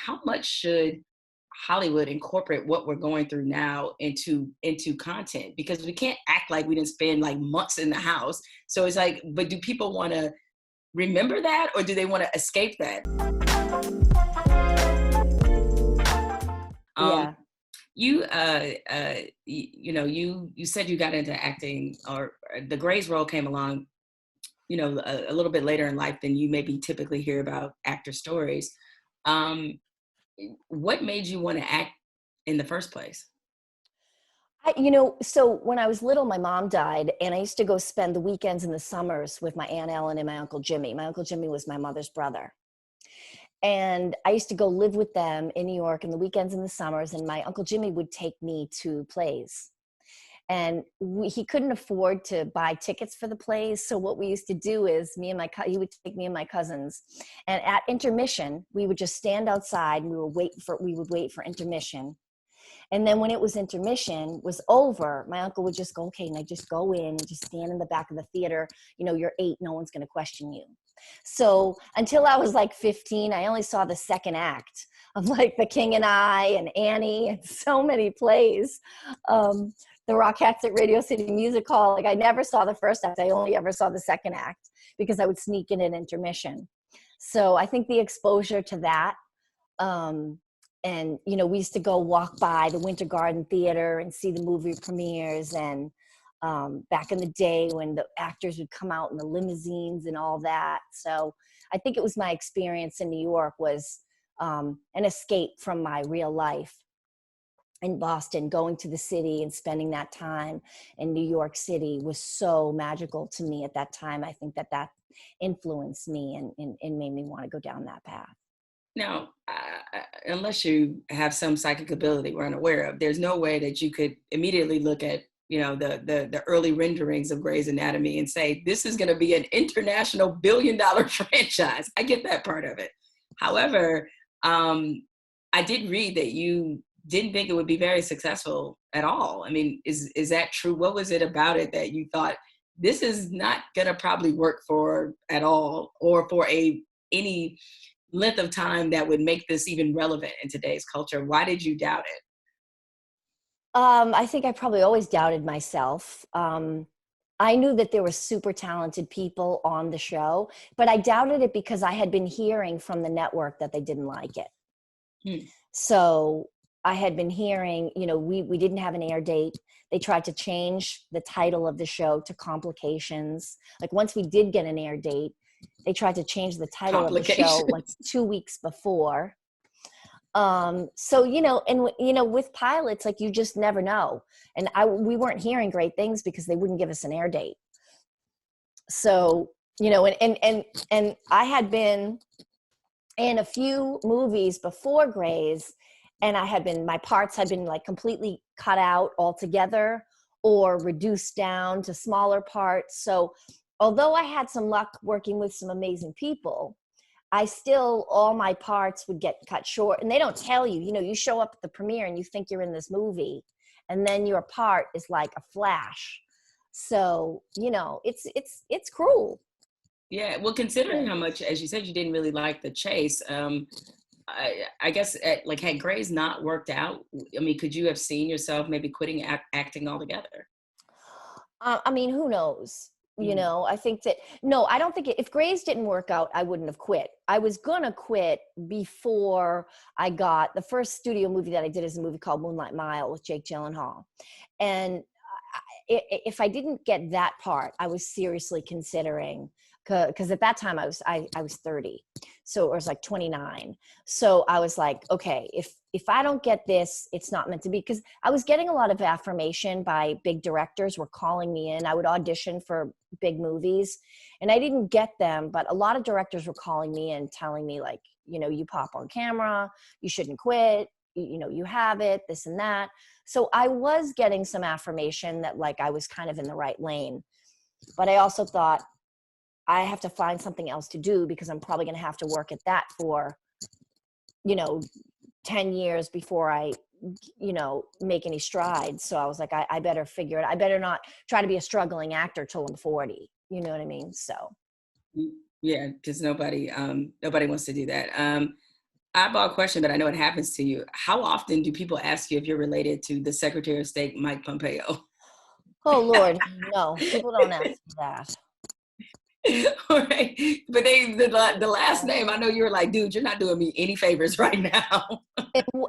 how much should Hollywood incorporate what we're going through now into content? Because we can't act like we didn't spend like months in the house. So it's like, but do people want to remember that, or do they want to escape that? Um, Yeah. you said you got into acting, or the Grey's role came along, a little bit later in life than you maybe typically hear about actor stories. Um, what made you want to act in the first place? So when I was little, my mom died, and I used to go spend the weekends and the summers with my Aunt Ellen and my Uncle Jimmy. My Uncle Jimmy was my mother's brother. And I used to go live with them in New York in the weekends and the summers, and my Uncle Jimmy would take me to plays. And he couldn't afford to buy tickets for the plays. So what we used to do is he would take me and my cousins. And at intermission, we would just stand outside and we would wait for intermission. And then when it was intermission was over, my uncle would just go, okay, now just go in and just stand in the back of the theater. You're 8, no one's going to question you. So until I was like 15, I only saw the second act of like The King and I and Annie and so many plays. The Rockettes at Radio City Music Hall. Like I never saw the first act. I only ever saw the second act because I would sneak in at intermission. So I think the exposure to that, and, we used to go walk by the Winter Garden Theater and see the movie premieres. And back in the day when the actors would come out in the limousines and all that. So I think it was my experience in New York was an escape from my real life in Boston. Going to the city and spending that time in New York City was so magical to me at that time. I think that influenced me and made me want to go down that path. Now, unless you have some psychic ability we're unaware of, there's no way that you could immediately look at, the early renderings of Grey's Anatomy and say, this is going to be an international billion-dollar franchise. I get that part of it. However, I did read that you didn't think it would be very successful at all. I mean, is that true? What was it about it that you thought this is not going to probably work for at all, or for any length of time that would make this even relevant in today's culture? Why did you doubt it? I think I probably always doubted myself. I knew that there were super talented people on the show, but I doubted it because I had been hearing from the network that they didn't like it. So I had been hearing, we didn't have an air date. They tried to change the title of the show to Complications. Like once we did get an air date, they tried to change the title of the show like 2 weeks before. So, with pilots, like you just never know. And we weren't hearing great things because they wouldn't give us an air date. So, and I had been in a few movies before Grey's, and my parts had been like completely cut out altogether or reduced down to smaller parts. So although I had some luck working with some amazing people, all my parts would get cut short. And they don't tell you, you show up at the premiere and you think you're in this movie, and then your part is like a flash. So, it's cruel. Yeah, well, considering how much, as you said, you didn't really like the chase, I guess had Grey's not worked out, I mean, could you have seen yourself maybe quitting acting altogether? Who knows? I think I don't think if Grey's didn't work out, I wouldn't have quit. I was going to quit before I got the first studio movie that I did is a movie called Moonlight Mile with Jake Gyllenhaal. And if I didn't get that part, I was seriously considering, because at that time I was 30. So it was like 29. So I was like, okay, if I don't get this, it's not meant to be. Because I was getting a lot of affirmation by big directors were calling me in. I would audition for big movies and I didn't get them. But a lot of directors were calling me in telling me like, you pop on camera, you shouldn't quit, you have it, this and that. So I was getting some affirmation that like I was kind of in the right lane. But I also thought, I have to find something else to do because I'm probably going to have to work at that for, 10 years before I, make any strides. So I was like, I better figure it. I better not try to be a struggling actor till I'm 40. You know what I mean? So. Yeah, because nobody wants to do that. eyeball question, but I know it happens to you. How often do people ask you if you're related to the Secretary of State, Mike Pompeo? Oh Lord, no, people don't ask me that. Right. But the last name, I know you were like, dude, you're not doing me any favors right now.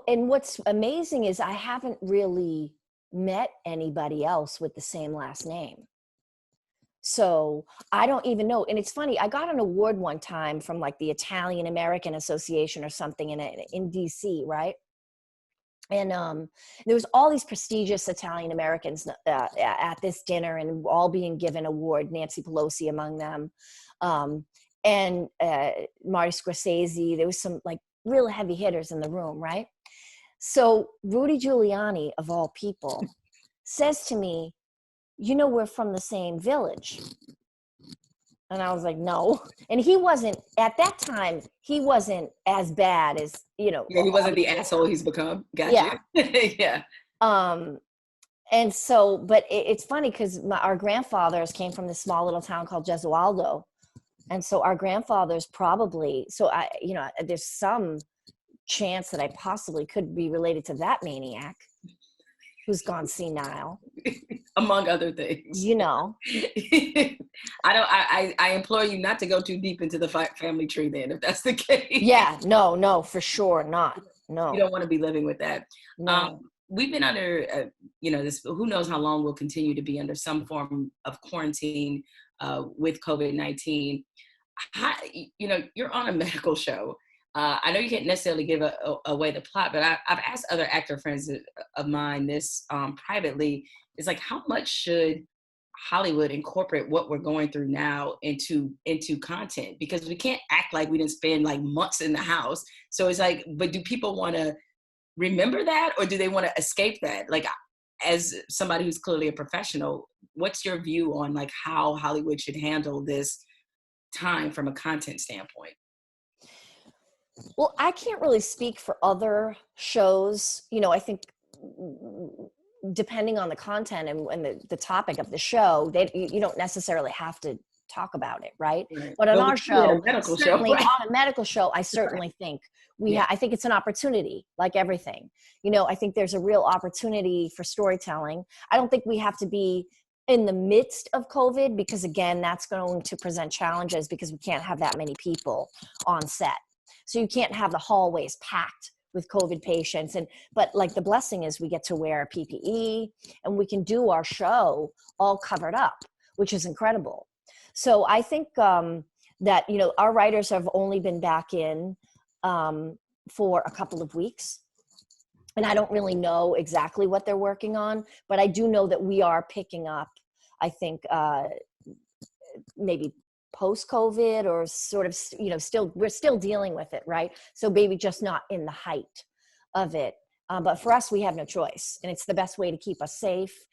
And what's amazing is I haven't really met anybody else with the same last name. So I don't even know. And it's funny, I got an award one time from like the Italian American Association or something in DC, right? And there was all these prestigious Italian Americans at this dinner, and all being given award, Nancy Pelosi among them, um, and Marty Scorsese. There was some like real heavy hitters in the room, right? So Rudy Giuliani, of all people, says to me, you know, we're from the same village. And I was like, no. And he wasn't, at that time, he wasn't as bad as, you know. Yeah, he wasn't the asshole he's become. Gotcha. Yeah. Yeah. And so, but it's funny because our grandfathers came from this small little town called Gesualdo. And so our grandfathers probably, so I, you know, there's some chance that I possibly could be related to that maniac who's gone senile. Among other things. You know. I implore you not to go too deep into the family tree then, if that's the case. Yeah, no, for sure not. No. You don't want to be living with that. No. We've been under, this, who knows how long we'll continue to be under some form of quarantine with COVID-19. You're on a medical show. I know you can't necessarily give away the plot, but I've asked other actor friends of mine this privately. It's like, how much should Hollywood incorporate what we're going through now into content? Because we can't act like we didn't spend like months in the house. So it's like, but do people want to remember that, or do they want to escape that? Like, as somebody who's clearly a professional, what's your view on like how Hollywood should handle this time from a content standpoint? Well, I can't really speak for other shows. You know, I think depending on the content and the topic of the show, you don't necessarily have to talk about it, right? But on our show, certainly on a medical show, I certainly think I think it's an opportunity, like everything. You know, I think there's a real opportunity for storytelling. I don't think we have to be in the midst of COVID, because again, that's going to present challenges because we can't have that many people on set. So you can't have the hallways packed with COVID patients. But like the blessing is we get to wear PPE and we can do our show all covered up, which is incredible. So I think that, you know, our writers have only been back in for a couple of weeks. And I don't really know exactly what they're working on, but I do know that we are picking up, I think, maybe post-COVID, or sort of, you know, we're still dealing with it, right? So maybe just not in the height of it. But for us, we have no choice. And it's the best way to keep us safe.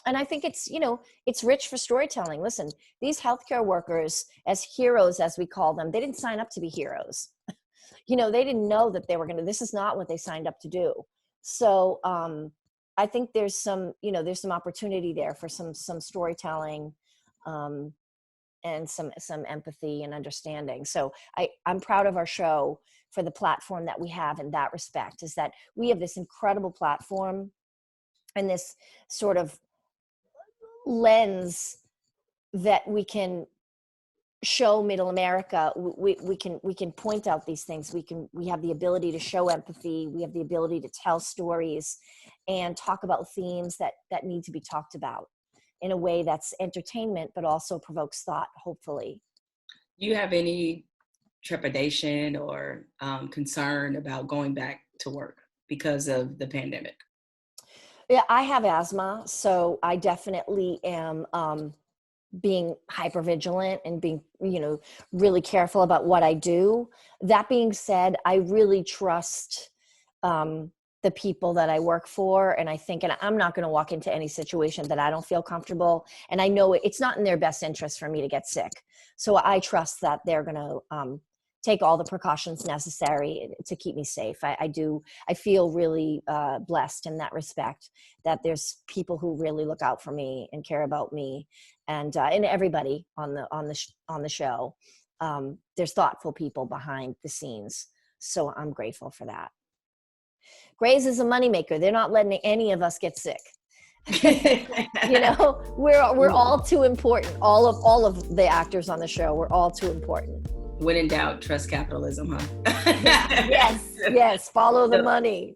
And I think it's, you know, it's rich for storytelling. Listen, these healthcare workers, as heroes, as we call them, they didn't sign up to be heroes. You know, they didn't know that they were this is not what they signed up to do. So I think there's some opportunity there for some storytelling, and some empathy and understanding. So I'm proud of our show for the platform that we have in that respect, is that we have this incredible platform and this sort of lens that we can show middle America. We can point out these things. We have the ability to show empathy. We have the ability to tell stories and talk about themes that need to be talked about in a way that's entertainment, but also provokes thought, hopefully. Do you have any trepidation or concern about going back to work because of the pandemic? Yeah, I have asthma, so I definitely am being hypervigilant and being, you know, really careful about what I do. That being said, I really trust the people that I work for. And I think, and I'm not going to walk into any situation that I don't feel comfortable. And I know it's not in their best interest for me to get sick. So I trust that they're going to take all the precautions necessary to keep me safe. I feel really blessed in that respect, that there's people who really look out for me and care about me, and everybody on the show. There's thoughtful people behind the scenes. So I'm grateful for that. Grey's is a moneymaker. They're not letting any of us get sick. You know, we're all too important. All of the actors on the show, we're all too important. When in doubt, trust capitalism, huh? Yes, follow the money.